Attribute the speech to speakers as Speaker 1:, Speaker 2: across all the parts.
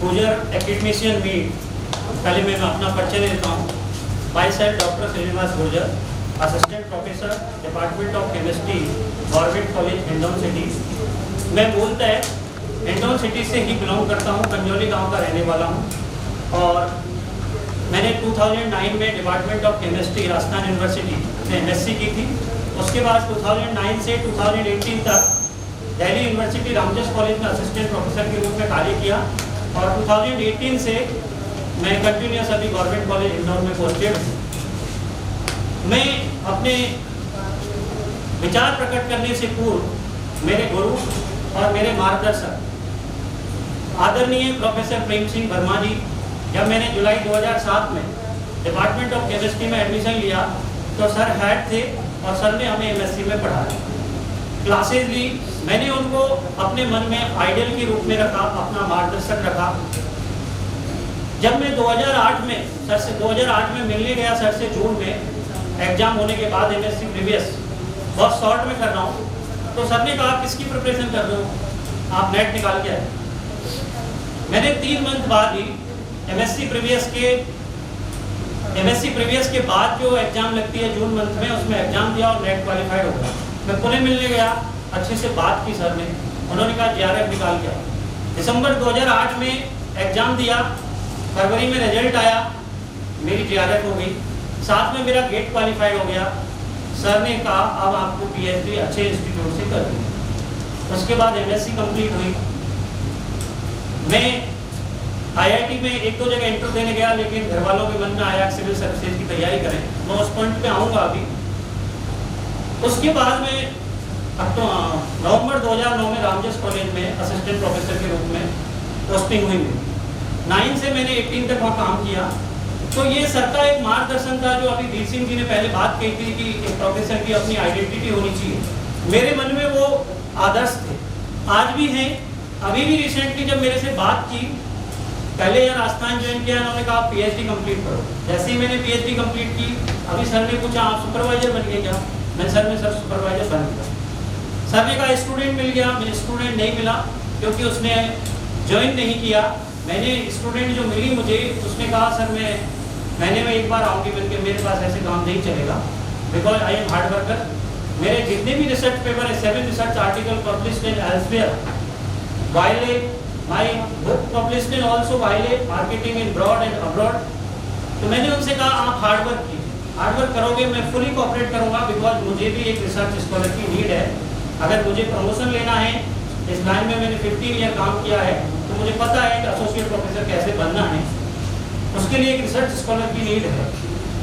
Speaker 1: गुजर academician meet. पहले मैं अपना परिचय देता हूँ। Myself doctor Shrinivas Gurjar, assistant professor department of chemistry, government college Hindaun city. मैं मूलतः हिंडौन सिटी से ही बिलोंग करता हूँ, कंजौली गांव का रहने वाला हूँ। और मैंने 2009 में department of chemistry Rajasthan university से एमएससी की थी। उसके बाद 2009 से 2018 तक दिल्ली यूनिवर्सिटी रामजस कॉलेज में असिस्टेंट प्रोफेसर के रूप में कार्य किया। और 2018 से मैं कंटिन्यूस अभी गवर्नमेंट कॉलेज हिंडौन में पोस्टेड हूँ। मैं अपने विचार प्रकट करने से पूर्व मेरे गुरु और मेरे मार्गदर्शक आदरणीय प्रोफेसर प्रेम सिंह वर्मा जी, जब मैंने जुलाई 2007 में डिपार्टमेंट ऑफ केमिस्ट्री में एडमिशन लिया तो सर हेड थे और सर ने हमें एमएससी में पढ़ाया, क्लासेज ली। मैंने उनको अपने मन में आइडियल के रूप में रखा, अपना मार्गदर्शक रखा। जब मैं 2008 में मिलने गया सर से जून में एग्जाम होने के बाद, एमएससी प्रीवियस बहुत शॉर्ट में कर रहा हूँ, तो सर ने कहा किसकी प्रिपरेशन कर रहे हो, आप नेट निकाल के आए। मैंने 3 मंथ बाद ही एमएससी प्रीवियस के बाद जो एग्जाम लगती है जून मंथ में, उसमें एग्जाम दिया और नेट क्वालिफाइड हो गया। मैं पुणे मिलने गया, अच्छे से बात की सर ने, उन्होंने कहा JRF निकाल के आओ। दिसंबर 2008 में एग्जाम दिया, फरवरी में रिजल्ट आया, मेरी JRF हो गई, साथ में मेरा गेट क्वालिफाइड हो गया। सर ने कहा अब आपको PhD अच्छे इंस्टीट्यूट से करनी है। उसके बाद MSc कंप्लीट हुई। मैं IIT में 1-2 जगह इंटरव्यू देने गया, लेकिन घर वालों के मन में आया सिविल सर्विसेज की तैयारी करें। मैं उस पॉइंट पे आऊँगा अभी। उसके बाद में नवंबर 2009 में रामजस कॉलेज में असिस्टेंट प्रोफेसर के रूप में पोस्टिंग हुई। 9 से मैंने 18 तक वहाँ काम किया। तो ये सर का एक मार्गदर्शन था, जो अभी वीर सिंह जी ने पहले बात कही थी कि एक प्रोफेसर की अपनी आइडेंटिटी होनी चाहिए। मेरे मन में वो आदर्श थे, आज भी हैं। अभी भी रिसेंटली जब मेरे से बात की, पहले यहाँ राजस्थान ज्वाइन किया, उन्होंने कहा PhD कंप्लीट करो। जैसे ही मैंने PhD कंप्लीट की, अभी सर ने पूछा आप सुपरवाइजर बन गए क्या? मैं सर सुपरवाइजर बन गया। सर ने कहा स्टूडेंट मिल गया, मुझे स्टूडेंट नहीं मिला क्योंकि उसने ज्वाइन नहीं किया। मैंने स्टूडेंट जो मिली मुझे, उसने कहा सर मैं महीने में एक बार आऊँगी, बल्कि मेरे पास ऐसे काम नहीं चलेगा, because I am hard worker. मेरे जितने भी रिसर्च पेपर है, 7 research article published in Elsevier, Wiley my book published in also Wiley marketing in broad and abroad. तो मैंने उनसे कहा आप हार्ड वर्क करोगे, मैं फुली कोऑपरेट करूंगा, बिकॉज मुझे भी एक रिसर्च स्कॉलर की नीड है। अगर मुझे प्रमोशन लेना है, इस लाइन में मैंने 15 ईयर काम किया है, तो मुझे पता है कि एसोसिएट प्रोफेसर कैसे बनना है। उसके लिए एक रिसर्च स्कॉलर की नीड है,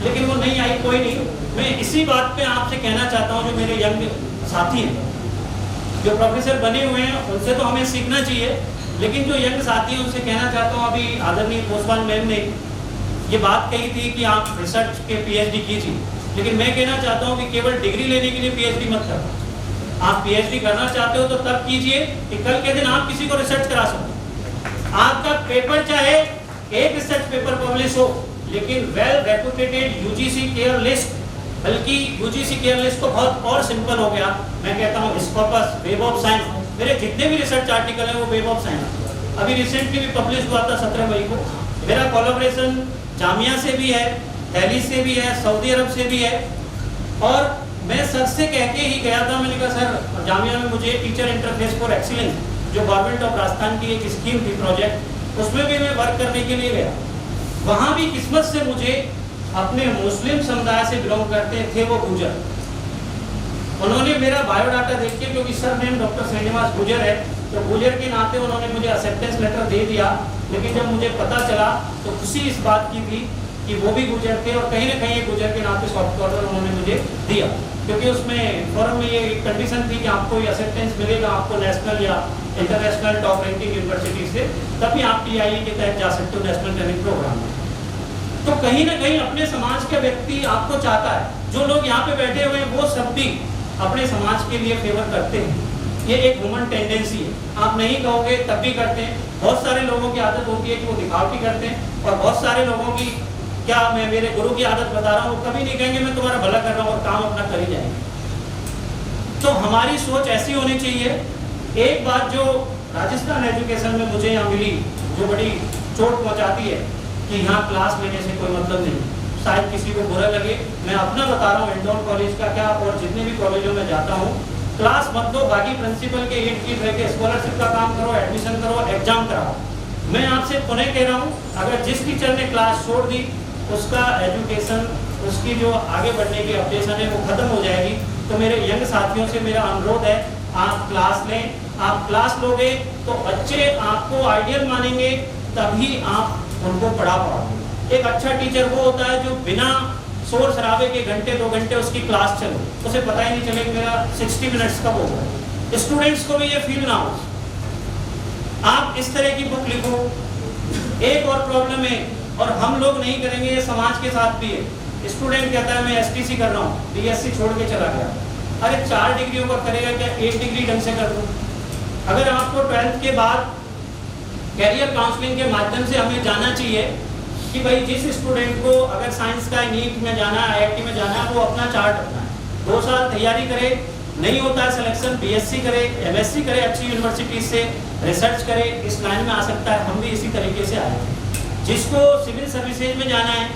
Speaker 1: लेकिन वो नहीं आई। कोई नहीं, मैं इसी बात पे आपसे कहना चाहता हूँ, जो मेरे यंग साथी हैं, जो प्रोफेसर बने हुए हैं, उनसे तो हमें सीखना चाहिए, लेकिन जो यंग साथी हैं उनसे कहना चाहता हूँ, अभी आदरणीय पोस्टवान मैम ने ये बात कही थी कि आप रिसर्च के PhD कीजिए, लेकिन मैं कहना चाहता हूँ कि केवल डिग्री लेने के लिए PhD मत करो। आप PhD करना चाहते हो तो तब कीजिए कि कल के दिन आप किसी को रिसर्च करा सको। आपका पेपर चाहे एक रिसर्च पेपर पब्लिश हो, लेकिन well reputed UGC care list, बल्कि UGC केयर लिस्ट तो बहुत और सिंपल हो गया। मैं कहता हूँ स्कॉपस, वेब ऑफ साइंस, मेरे जितने भी रिसर्च आर्टिकल हैं वो वेब ऑफ साइंस। अभी रिसेंटली भी पब्लिश हुआ था 17 मई को। मेरा कोलैबोरेशन जामिया से भी है, दिल्ली से भी है, सऊदी अरब से भी है। और मैं सर से कह के ही गया था, मैंने कहा सर जामिया में मुझे टीचर इंटरफेस फॉर एक्सीलेंस, जो गवर्नमेंट ऑफ राजस्थान की एक स्कीम थी प्रोजेक्ट, उसमें भी मैं वर्क करने के लिए गया। वहाँ भी किस्मत से मुझे अपने मुस्लिम समुदाय से बिलोंग करते थे वो गुर्जर, उन्होंने मेरा बायोडाटा देख के, क्योंकि surname doctor Shrinivas Gurjar है, तो गुर्जर के नाते उन्होंने मुझे एक्सेप्टेंस लेटर दे दिया। लेकिन जब मुझे पता चला तो खुशी इस बात की थी कि वो भी गुर्जर थे, और कहीं ना कहीं गुर्जर के नाते सॉफ्ट ऑर्डर उन्होंने मुझे दिया, क्योंकि उसमें फॉर्म में ये कंडीशन थी कि आपको ये एक्सेप्टेंस मिलेगा, आपको नेशनल या इंटरनेशनल टॉप रैंकिंग यूनिवर्सिटी से, तभी आप TIE के तहत जा सकते हो नेशनल ट्रेनिंग प्रोग्राम में। तो कहीं ना कहीं अपने समाज का व्यक्ति आपको चाहता है। जो लोग यहाँ पे बैठे हुए हैं वो सब भी अपने समाज के लिए फेवर करते हैं, ये एक ह्यूमन टेंडेंसी है। आप नहीं कहोगे तब भी करते हैं। बहुत सारे लोगों की आदत होती है कि वो दिखावटी करते हैं, और बहुत सारे लोगों की, क्या मैं मेरे गुरु की आदत बता रहा हूँ, वो कभी नहीं कहेंगे मैं तुम्हारा भला कर रहा हूँ, और काम अपना कर ही जाएंगे। तो हमारी सोच ऐसी होनी चाहिए। एक बात जो राजस्थान एजुकेशन में मुझे यहाँ मिली जो बड़ी चोट पहुंचाती है कि यहाँ क्लास लेने से कोई मतलब नहीं। शायद किसी को बुरा लगे, मैं अपना बता रहा हूँ इंदौर कॉलेज का क्या, और जितने भी कॉलेजों में जाता हूँ, क्लास मत दो, बाकी प्रिंसिपल के ईट की रह के स्कॉलरशिप का काम करो, एडमिशन करो, एग्जाम कराओ। मैं आपसे पुनः कह रहा हूँ, अगर जिस टीचर ने क्लास छोड़ दी उसका एजुकेशन, उसकी जो आगे बढ़ने की अपडेशन है वो खत्म हो जाएगी। तो मेरे यंग साथियों से मेरा अनुरोध है, आप क्लास लें। आप क्लास लोगे तो बच्चे आपको आइडियल मानेंगे, तभी आप उनको पढ़ा पाओगे। एक अच्छा टीचर वो होता है जो बिना शोर शराबे के घंटे 2 घंटे उसकी क्लास चलो, उसे पता ही नहीं चले कि मेरा 60 मिनट्स कब होगा। स्टूडेंट्स को भी ये फील ना हो। आप इस तरह की बुक लिखो। एक और प्रॉब्लम है, और हम लोग नहीं करेंगे, ये समाज के साथ भी है। स्टूडेंट कहता है मैं एसटीसी कर रहा हूँ, बीएससी छोड़ के चला गया। अरे 4 डिग्रियों का करेगा क्या, 1 डिग्री ढंग से कर दो। अगर आपको 12th के बाद कैरियर काउंसलिंग के माध्यम से हमें जाना चाहिए कि भाई जिस स्टूडेंट को अगर साइंस का नीट में जाना है, आईआईटी में जाना है, वो अपना चार्ट अपनाए, 2 साल तैयारी करे, नहीं होता है सिलेक्शन, बीएससी करे, एमएससी करे, अच्छी यूनिवर्सिटी से रिसर्च करे, इस लाइन में आ सकता है। हम भी इसी तरीके से आए थे। जिसको सिविल सर्विसेज में जाना है,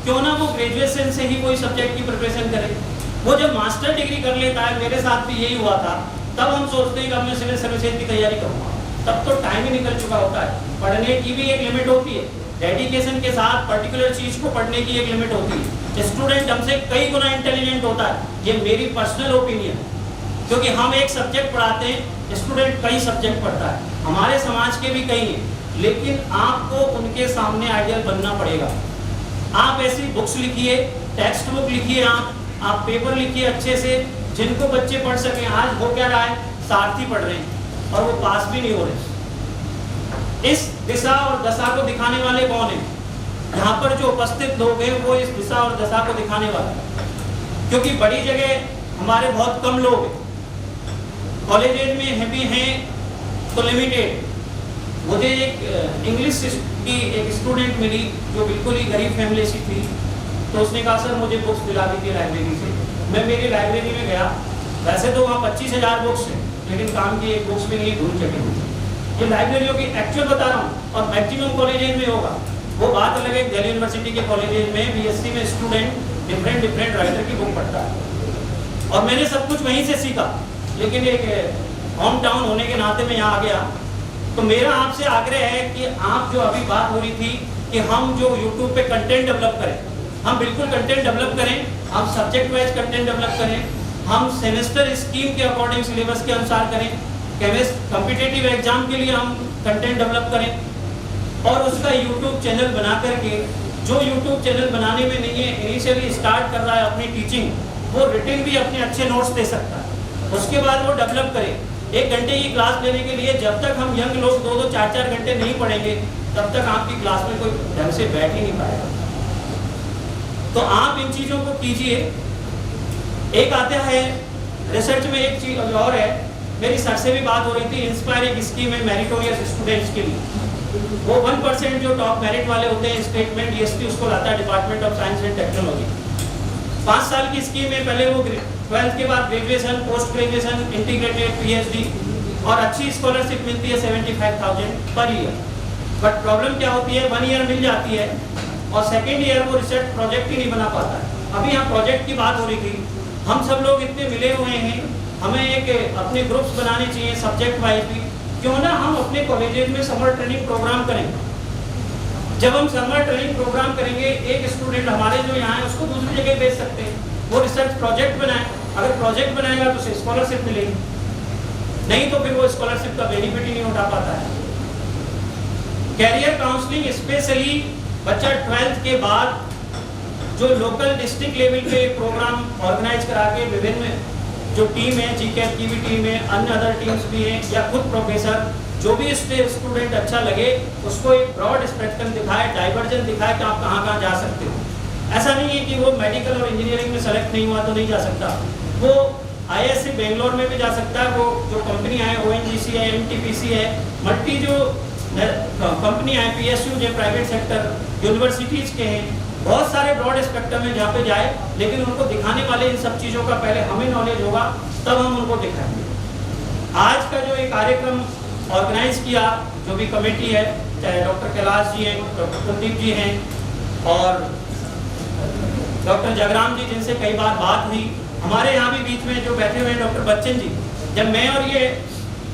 Speaker 1: क्यों ना वो ग्रेजुएशन से ही कोई सब्जेक्ट की प्रिपरेशन करे। वो जब मास्टर डिग्री कर लेता है, मेरे साथ भी यही हुआ था, तब हम सोचते हैं कि अब मैं सिविल सर्विसेज की तैयारी करूँगा। तब तो टाइम ही निकल चुका होता है। पढ़ने की भी एक लिमिट होती है, डेडिकेशन के साथ पर्टिकुलर चीज को पढ़ने की एक लिमिट होती है। स्टूडेंट हमसे कई गुना इंटेलिजेंट होता है, ये मेरी पर्सनल ओपिनियन है, क्योंकि हम एक सब्जेक्ट पढ़ाते हैं, स्टूडेंट कई सब्जेक्ट पढ़ता है। हमारे समाज के भी कई हैं, लेकिन आपको उनके सामने आइडियल बनना पड़ेगा। आप ऐसी बुक्स लिखिए, टेक्स्ट बुक लिखिए, आप पेपर लिखिए अच्छे से, जिनको बच्चे पढ़ सकें। आज हो क्या रहा है, सारथी पढ़ रहे हैं और वो पास भी नहीं हो रहे। इस दिशा और दशा को दिखाने वाले कौन है? यहाँ पर जो उपस्थित लोग हैं वो इस दिशा और दशा को दिखाने वाले, क्योंकि बड़ी जगह हमारे बहुत कम लोग हैं, कॉलेजेज में है भी हैं तो लिमिटेड। मुझे एक इंग्लिश की एक स्टूडेंट मिली जो बिल्कुल ही गरीब फैमिली से थी, तो उसने कहा सर मुझे बुक्स दिला दीजिए लाइब्रेरी से। मैं मेरी लाइब्रेरी में गया, वैसे तो वहाँ 25,000 बुक्स हैं, लेकिन काम की एक बुक्स भी नहीं, धूल चटी हुई। ये लाइब्रेरियों की एक्चुअल बता रहा हूँ, और मैक्सिमम कॉलेजेज में होगा। वो बात अलग है, दिल्ली यूनिवर्सिटी के कॉलेजेज में बीएससी में स्टूडेंट डिफरेंट राइटर की बुक पढ़ता है, और मैंने सब कुछ वहीं से सीखा। लेकिन एक होम टाउन होने के नाते में यहाँ आ गया। तो मेरा आपसे आग्रह है कि आप जो अभी बात हो रही थी कि हम जो यूट्यूब पे कंटेंट डेवलप करें, हम बिल्कुल कंटेंट डेवलप करें, हम सब्जेक्ट वाइज कंटेंट डेवलप करें, हम सेमेस्टर स्कीम के अकॉर्डिंग सिलेबस के अनुसार करें, कॉम्पिटिटिव एग्जाम के लिए हम कंटेंट डेवलप करें, और उसका यूट्यूब चैनल बना करके, जो यूट्यूब चैनल बनाने में नहीं है, इनिशियली स्टार्ट कर रहा है अपनी टीचिंग, वो रिटिन भी अपने अच्छे नोट्स दे सकता है। उसके बाद वो डेवलप करे। 1 घंटे की क्लास लेने के लिए जब तक हम यंग लोग 2-2, 4-4 घंटे नहीं पढ़ेंगे, तब तक आपकी क्लास में कोई ढंग से बैठ ही नहीं पाएगा। तो आप इन चीज़ों को कीजिए। एक आता है रिसर्च में, एक चीज़ और है, मेरी सर से भी बात हो रही थी, इंस्पायर एक स्कीम है मेरिटोरियस स्टूडेंट्स के लिए। वो 1% जो टॉप मेरिट वाले होते हैं, स्टेटमेंट डीएसपी उसको लाता है department of science and technology. 5 साल की स्कीम है। पहले वो 12th के बाद graduation, post graduation, integrated PhD, और अच्छी स्कॉलरशिप मिलती है 75,000 पर ईयर। बट प्रॉब्लम क्या होती है, 1 ईयर मिल जाती है और सेकेंड ईयर वो रिसर्च प्रोजेक्ट ही नहीं बना पाता है। अभी यहाँ प्रोजेक्ट की बात हो रही थी, हम सब लोग इतने मिले हुए हैं, हमें एक अपने ग्रुप्स बनाने चाहिए सब्जेक्ट वाइज भी। क्यों ना हम अपने कॉलेजेज में समर ट्रेनिंग प्रोग्राम करें। जब हम समर ट्रेनिंग प्रोग्राम करेंगे, एक स्टूडेंट हमारे जो यहाँ है उसको दूसरी जगह भेज सकते हैं, वो रिसर्च प्रोजेक्ट बनाए। अगर प्रोजेक्ट बनाएगा तो उसे स्कॉलरशिप मिलेगी, नहीं तो फिर वो स्कॉलरशिप का बेनिफिट ही नहीं उठा पाता है। कैरियर काउंसलिंग स्पेशली बच्चा 12th के बाद जो लोकल डिस्ट्रिक्ट लेवल के प्रोग्राम ऑर्गेनाइज करा के, विभिन्न जो टीम है, जीकेट की भी टीम है, अन्य अदर टीम्स भी हैं, या खुद प्रोफेसर, जो भी स्टूडेंट अच्छा लगे उसको एक ब्रॉड स्पेक्ट्रम दिखाए, डाइवर्जन दिखाए कि आप कहाँ कहाँ जा सकते हो। ऐसा नहीं है कि वो मेडिकल और इंजीनियरिंग में सेलेक्ट नहीं हुआ तो नहीं जा सकता, वो आईआईएससी बेंगलोर में भी जा सकता है। वो जो कंपनी है, ओएनजीसी है, एमटीपीसी है, मल्टी जो कंपनी है, पीएसयू जो प्राइवेट सेक्टर यूनिवर्सिटीज के हैं, बहुत सारे ब्रॉड स्पेक्ट्रम में जहाँ पे जाए, लेकिन उनको दिखाने वाले इन सब चीज़ों का पहले हमें नॉलेज होगा, तब हम उनको दिखाएंगे। आज का जो ये कार्यक्रम ऑर्गेनाइज किया, जो भी कमेटी है, चाहे डॉक्टर कैलाश जी हैं, डॉक्टर कुलदीप जी हैं और डॉक्टर जगराम जी जिनसे कई बार बात हुई, हमारे यहाँ भी बीच में जो बैठे हुए हैं डॉक्टर बच्चन जी, जब मैं और ये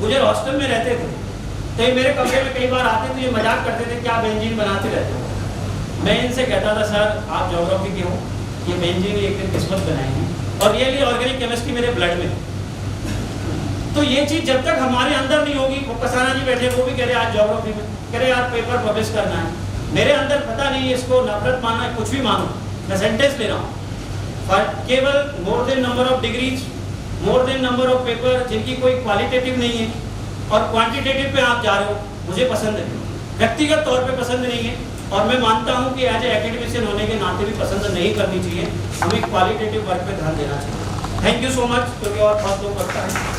Speaker 1: गुजर हॉस्टल में रहते थे तो ये मेरे कमरे में कई बार आते थे, ये मजाक करते थे क्या बेंजीन बनाते रहते हो। मैं इनसे कहता था सर आप ज्योग्राफी के हो, ये बेंजीन एक दिन किस्मत बनाएंगे और रियली ऑर्गेनिक केमिस्ट्री मेरे ब्लड में। तो ये चीज़ जब तक हमारे अंदर नहीं होगी, वो कसाना जी बैठे वो भी कह रहे आज ज्योग्राफी में, कह रहे यार पेपर पब्लिश करना है, मेरे अंदर पता नहीं इसको नफरत मानना है, कुछ भी मानो, मैं सेंटेंस ले रहा हूँ पर केवल more than number of degrees, more than number of paper जिनकी कोई क्वालिटेटिव नहीं है और क्वांटिटेटिव पे आप जा रहे हो, मुझे पसंद नहीं, व्यक्तिगत तौर पे पसंद नहीं है और मैं मानता हूँ कि एज ए एकेडमिशियन होने के नाते भी पसंद नहीं करनी चाहिए, हमें क्वालिटेटिव वर्क पे ध्यान देना चाहिए। थैंक यू सो मच, क्योंकि और बहुत लोग करता है।